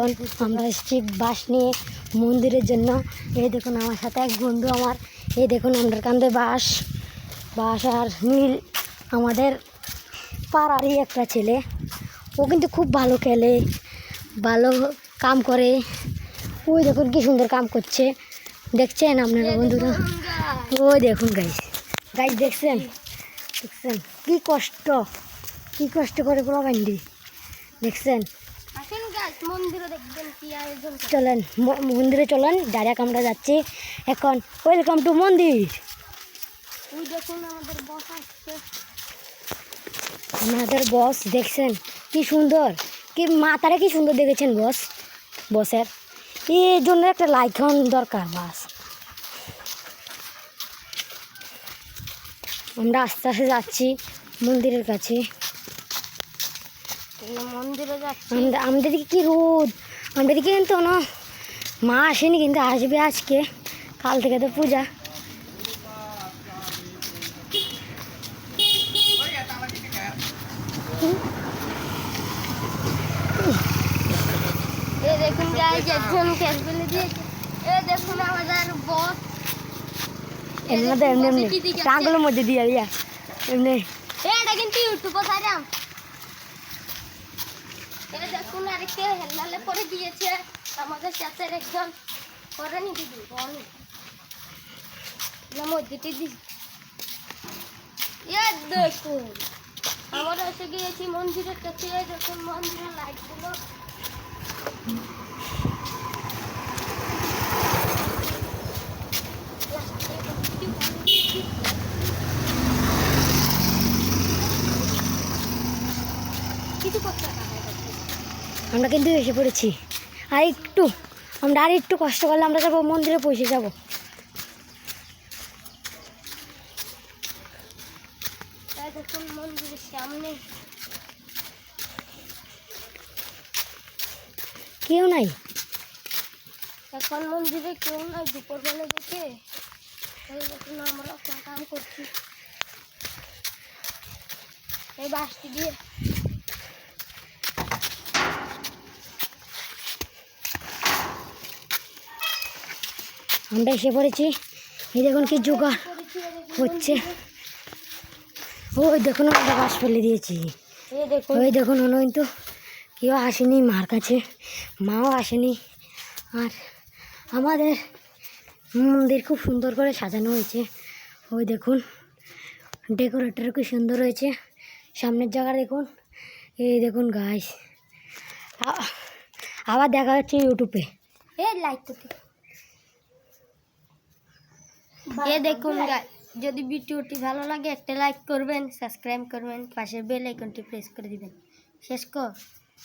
এখন আমরা এসেছি বাস নিয়ে মন্দিরের জন্য। এই দেখুন আমার সাথে এক বন্ধু আমার, এই দেখুন আমাদের কান্দে বাস আর নীল আমাদের পাড়ারই একটা ছেলে, ও কিন্তু খুব ভালো খেলে, ভালো কাম করে। ওই দেখুন কি সুন্দর কাম করছে, দেখছেন আপনারা বন্ধুরা? ওই দেখুন গাইস দেখছেন কি কষ্ট করে পুরো বান্ডি, দেখছেন? চলেন মন্দিরে চলেন, ডাইরেক্ট আমরা যাচ্ছি এখন। ওয়েলকাম টু মন্দির। আমাদের বস দেখছেন কি সুন্দর, কি মাথাটা কি সুন্দর দেখেছেন বসের এই জন্য একটা লাইকন দরকার। বাস আমরা আস্তে আস্তে যাচ্ছি মন্দিরের কাছে। আমাদের দিকে কি রোদ, আমাদের দিকে কিন্তু না মা আসেনি, কিন্তু আসবে আজকে, কাল থেকে তো পূজা। দেখুন একজন ক্যাশ ফেলে দিয়েছে, দেখুন আমাদের বস এমনি টাঙ্গুলোর মধ্যে দিয়ে এমনি এটা কিন্তু ইউটিউবে ছাড়াম। দেখুন আরেকটা হেলালে করে দিয়েছে আমাদের সাথে একজন করেনি দিদি মধ্যেটি দি। দেখুন আমরা এসে গিয়েছি মন্দিরের কাছে। দেখুন মন্দিরের লাইট গুলো আমরা কিন্তু এসে পড়েছি। আমরা আর একটু কষ্ট করলে আমরা যাবো মন্দিরে, পৌঁছে যাব। দেখুন মন্দিরের সামনে কেউ নাই, এখন মন্দিরে কেউ নাই, দুপুরবেলা দেখে দেখুন আমরা কাম করছি এই বাসটি দিয়ে। আমরা এসে পড়েছি, এই দেখুন কি জোগাড় হচ্ছে। ওই দেখুন আমরা বাস ফেলে দিয়েছি। ওই দেখুন হলো কিন্তু কেউ আসেনি মার কাছে, মাও আসেনি। আর আমাদের মন্দির খুব সুন্দর করে সাজানো হয়েছে। ওই দেখুন ডেকোরেটর খুব সুন্দর হয়েছে, সামনের জায়গা দেখুন। এই দেখুন গাইস, আবার দেখা যাচ্ছে ইউটিউবে। লাইক করতে দেখুন যদি ভিডিওটি ভালো লাগে একটা লাইক করবেন, সাবস্ক্রাইব করবেন, পাশের বেল আইকনটি প্রেস করে দিবেন। শেষ কর।